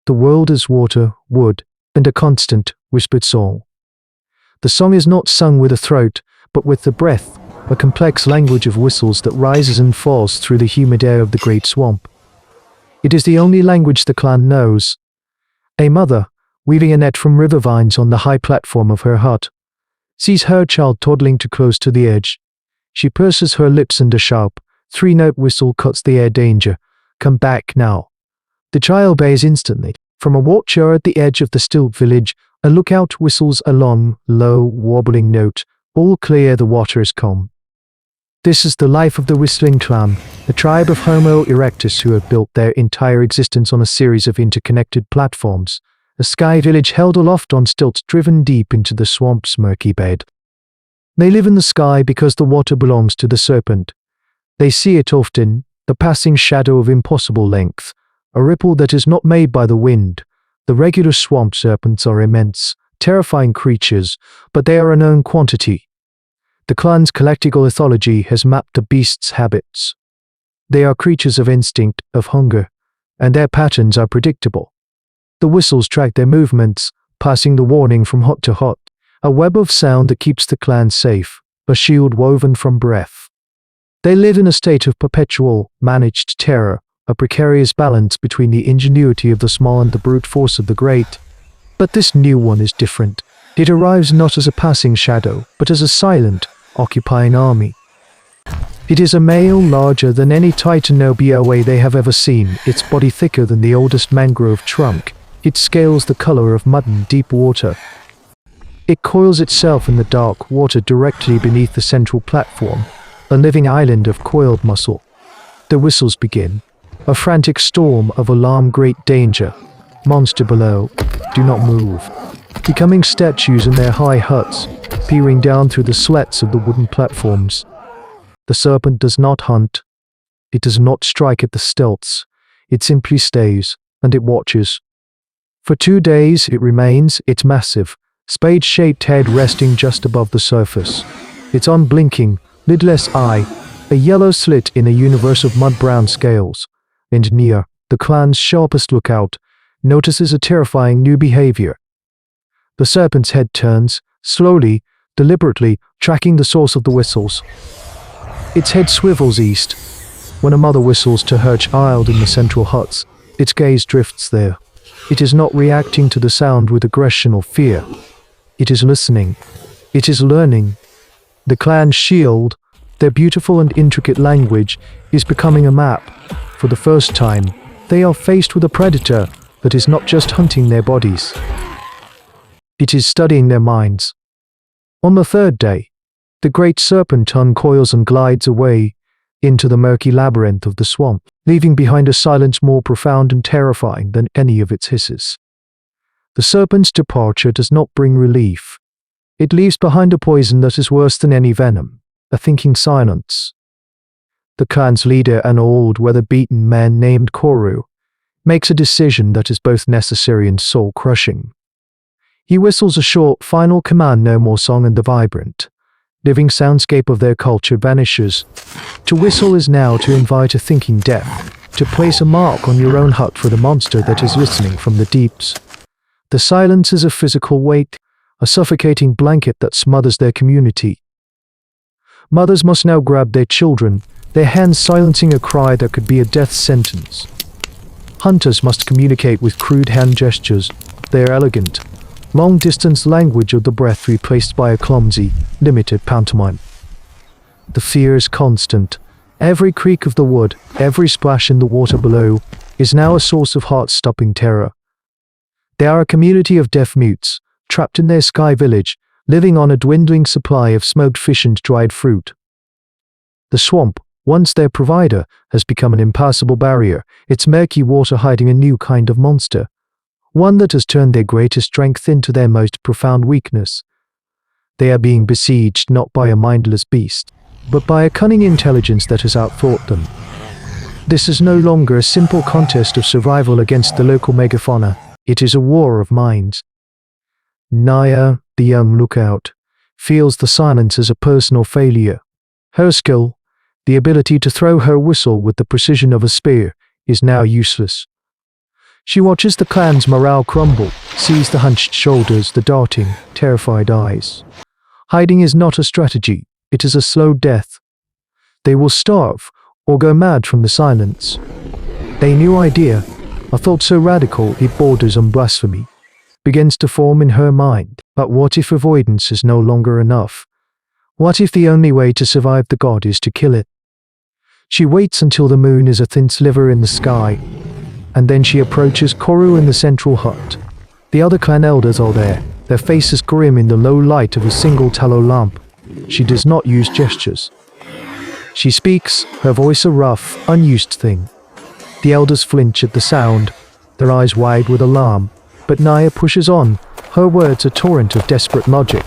The world is water, wood, and a constant, whispered song. The song is not sung with the throat, but with the breath, a complex language of whistles that rises and falls through the humid air of the great swamp. It is the only language the clan knows. A mother, weaving a net from river vines on the high platform of her hut, sees her child toddling too close to the edge. She purses her lips and a sharp, three-note whistle cuts the air. Danger. Come back now. The child obeys instantly. From a watcher at the edge of the still village, a lookout whistles a long, low, wobbling note. All clear, the water is calm. This is the life of the Whistling Clan, a tribe of Homo erectus who have built their entire existence on a series of interconnected platforms, a sky village held aloft on stilts driven deep into the swamp's murky bed. They live in the sky because the water belongs to the serpent. They see it often, the passing shadow of impossible length, a ripple that is not made by the wind. The regular swamp serpents are immense, terrifying creatures, but they are a known quantity. The clan's collective ornithology has mapped the beast's habits. They are creatures of instinct, of hunger, and their patterns are predictable. The whistles track their movements, passing the warning from hut to hut, a web of sound that keeps the clan safe, a shield woven from breath. They live in a state of perpetual, managed terror, a precarious balance between the ingenuity of the small and the brute force of the great. But this new one is different. It arrives not as a passing shadow, but as a silent, occupying army. It is a male larger than any Titanoboa they have ever seen, its body thicker than the oldest mangrove trunk, its scales the color of mud in deep water. It coils itself in the dark water directly beneath the central platform, a living island of coiled muscle. The whistles begin, a frantic storm of alarm. Great danger. Monster below. Do not move. Becoming statues in their high huts, peering down through the slats of the wooden platforms. The serpent does not hunt. It does not strike at the stilts. It simply stays, and it watches. For 2 days it remains, its massive, spade-shaped head resting just above the surface. Its unblinking, lidless eye, a yellow slit in a universe of mud-brown scales. And near, the clan's sharpest lookout, notices a terrifying new behavior. The serpent's head turns, slowly, deliberately, tracking the source of the whistles. Its head swivels east. When a mother whistles to her child in the central huts, its gaze drifts there. It is not reacting to the sound with aggression or fear. It is listening. It is learning. The clan's shield, their beautiful and intricate language, is becoming a map. For the first time, they are faced with a predator that is not just hunting their bodies. It is studying their minds. On the 3rd day, the great serpent uncoils and glides away into the murky labyrinth of the swamp, leaving behind a silence more profound and terrifying than any of its hisses. The serpent's departure does not bring relief. It leaves behind a poison that is worse than any venom, a thinking silence. The clan's leader, an old, weather-beaten man named Koru, makes a decision that is both necessary and soul-crushing. He whistles a short, final command. No more song, and the vibrant, living soundscape of their culture vanishes. To whistle is now to invite a thinking death, to place a mark on your own hut for the monster that is listening from the deeps. The silence is a physical weight, a suffocating blanket that smothers their community. Mothers must now grab their children, their hands silencing a cry that could be a death sentence. Hunters must communicate with crude hand gestures, their elegant, long-distance language of the breath replaced by a clumsy, limited pantomime. The fear is constant. Every creak of the wood, every splash in the water below, is now a source of heart-stopping terror. They are a community of deaf mutes, trapped in their sky village, living on a dwindling supply of smoked fish and dried fruit. The swamp, once their provider, has become an impassable barrier, its murky water hiding a new kind of monster, one that has turned their greatest strength into their most profound weakness. They are being besieged not by a mindless beast, but by a cunning intelligence that has outthought them. This is no longer a simple contest of survival against the local megafauna, it is a war of minds. Naya, the young lookout, feels the silence as a personal failure. Her skill, the ability to throw her whistle with the precision of a spear, is now useless. She watches the clan's morale crumble, sees the hunched shoulders, the darting, terrified eyes. Hiding is not a strategy, it is a slow death. They will starve, or go mad from the silence. A new idea, a thought so radical it borders on blasphemy, begins to form in her mind. But what if avoidance is no longer enough? What if the only way to survive the god is to kill it? She waits until the moon is a thin sliver in the sky, and then she approaches Koru in the central hut. The other clan elders are there, their faces grim in the low light of a single tallow lamp. She does not use gestures. She speaks, her voice a rough, unused thing. The elders flinch at the sound, their eyes wide with alarm, but Naya pushes on, her words a torrent of desperate logic.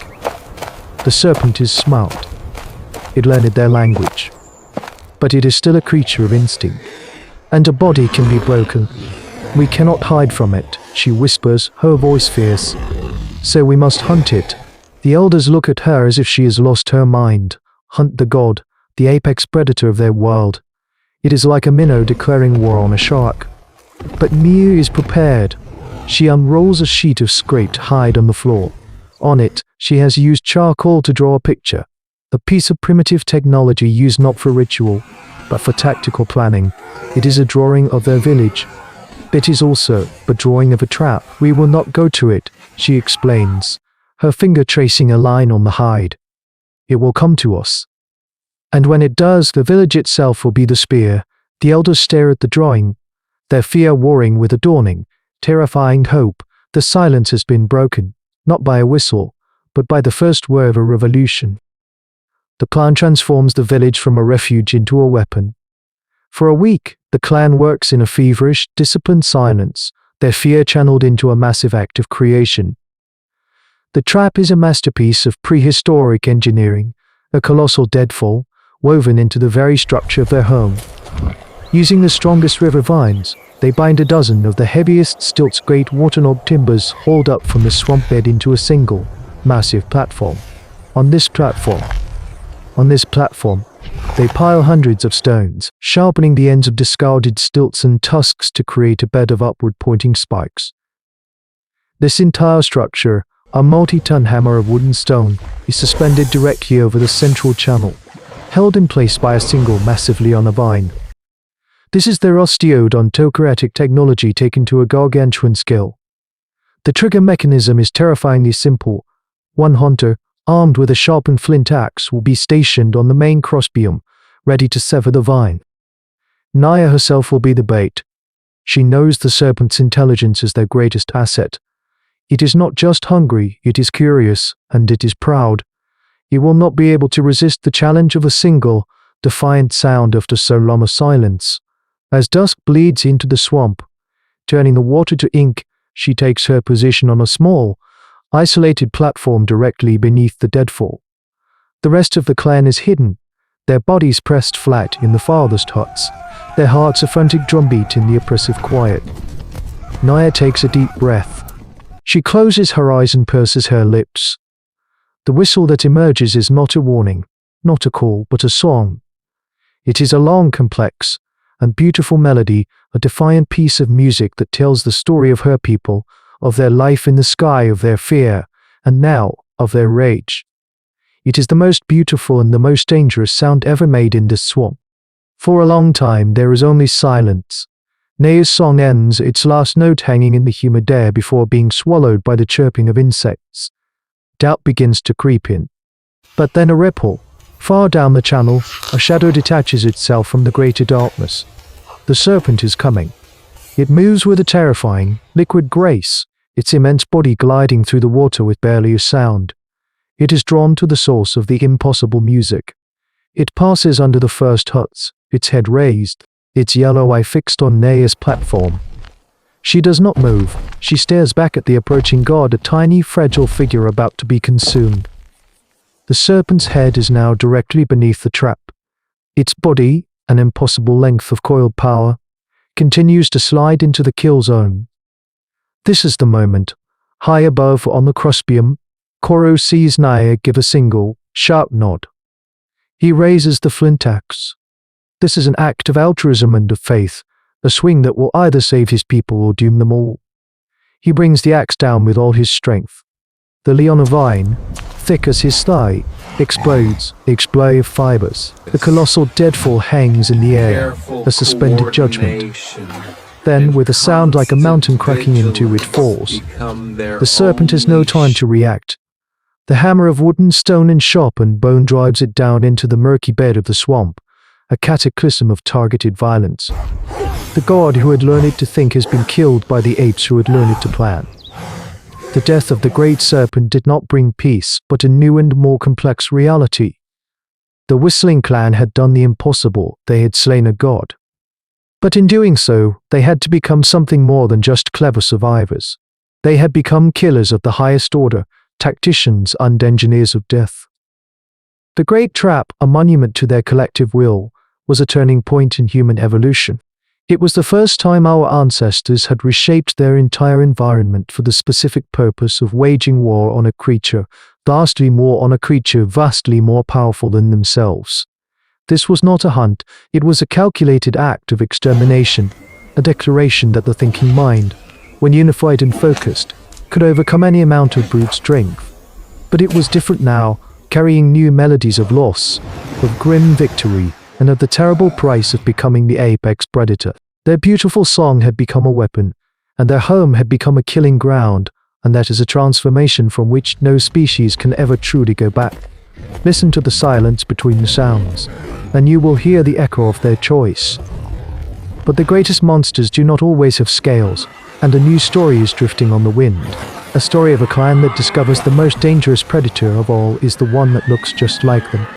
The serpent is smart. It learned their language. But it is still a creature of instinct. And a body can be broken. We cannot hide from it, she whispers, her voice fierce. So we must hunt it. The elders look at her as if she has lost her mind. Hunt the god, the apex-predator of their world. It is like a minnow declaring war on a shark. But Miu is prepared. She unrolls a sheet of scraped hide on the floor. On it, she has used charcoal to draw a picture. A piece of primitive technology used not for ritual, but for tactical planning. It is a drawing of their village. It is also a drawing of a trap. We will not go to it, she explains, her finger tracing a line on the hide. It will come to us. And when it does, the village itself will be the spear. The elders stare at the drawing, their fear warring with a dawning, terrifying hope. The silence has been broken, not by a whistle, but by the first word of a revolution. The clan transforms the village from a refuge into a weapon. For a week, the clan works in a feverish, disciplined silence, their fear channeled into a massive act of creation. The trap is a masterpiece of prehistoric engineering, a colossal deadfall, woven into the very structure of their home. Using the strongest river vines, they bind a dozen of the heaviest stilts great waterlogged timbers hauled up from the swamp bed into a single, massive platform. On this platform, they pile hundreds of stones, sharpening the ends of discarded stilts and tusks to create a bed of upward-pointing spikes. This entire structure, a multi-ton hammer of wood and stone, is suspended directly over the central channel, held in place by a single massive liana vine. This is their osteodontocratic technology taken to a gargantuan scale. The trigger mechanism is terrifyingly simple. One hunter, armed with a sharpened flint axe, will be stationed on the main crossbeam, ready to sever the vine. Naya herself will be the bait. She knows the serpent's intelligence is their greatest asset. It is not just hungry, it is curious, and it is proud. It will not be able to resist the challenge of a single, defiant sound after so long a silence. As dusk bleeds into the swamp, turning the water to ink, she takes her position on a small, isolated platform directly beneath the deadfall. The rest of the clan is hidden, their bodies pressed flat in the farthest huts, their hearts a frantic drumbeat in the oppressive quiet. Naya takes a deep breath. She closes her eyes and purses her lips. The whistle that emerges is not a warning, not a call, but a song. It is a long, complex, and beautiful melody, a defiant piece of music that tells the story of her people, of their life in the sky, of their fear, and now, of their rage. It is the most beautiful and the most dangerous sound ever made in this swamp. For a long time there is only silence. Naya's song ends, its last note hanging in the humid air before being swallowed by the chirping of insects. Doubt begins to creep in. But then a ripple. Far down the channel, a shadow detaches itself from the greater darkness. The serpent is coming. It moves with a terrifying, liquid grace, its immense body gliding through the water with barely a sound. It is drawn to the source of the impossible music. It passes under the first huts, its head raised, its yellow eye fixed on Naya's platform. She does not move. She stares back at the approaching god, a tiny, fragile figure about to be consumed. The serpent's head is now directly beneath the trap. Its body, an impossible length of coiled power, continues to slide into the kill zone. This is the moment. High above on the crossbeam, Koro sees Naya give a single, sharp nod. He raises the flint axe. This is an act of altruism and of faith, a swing that will either save his people or doom them all. He brings the axe down with all his strength. The liana vine, thick as his thigh, explodes, a splay of fibers. The colossal deadfall hangs in the air, a suspended judgment. Then, with a sound like a mountain cracking into it falls. The serpent has no time to react. The hammer of wood and stone and sharpened bone drives it down into the murky bed of the swamp, a cataclysm of targeted violence. The god who had learned to think has been killed by the apes who had learned to plan. The death of the great serpent did not bring peace, but a new and more complex reality. The Whistling clan had done the impossible, they had slain a god. But in doing so, they had to become something more than just clever survivors. They had become killers of the highest order, tacticians and engineers of death. The Great Trap, a monument to their collective will, was a turning point in human evolution. It was the first time our ancestors had reshaped their entire environment for the specific purpose of waging war on a creature, vastly more powerful than themselves. This was not a hunt, it was a calculated act of extermination, a declaration that the thinking mind, when unified and focused, could overcome any amount of brute strength. But it was different now, carrying new melodies of loss, of grim victory, and of the terrible price of becoming the Apex-Predator. Their beautiful song had become a weapon, and their home had become a killing ground, and that is a transformation from which no species can ever truly go back. Listen to the silence between the sounds, and you will hear the echo of their choice. But the greatest monsters do not always have scales, and a new story is drifting on the wind. A story of a clan that discovers the most dangerous predator of all is the one that looks just like them.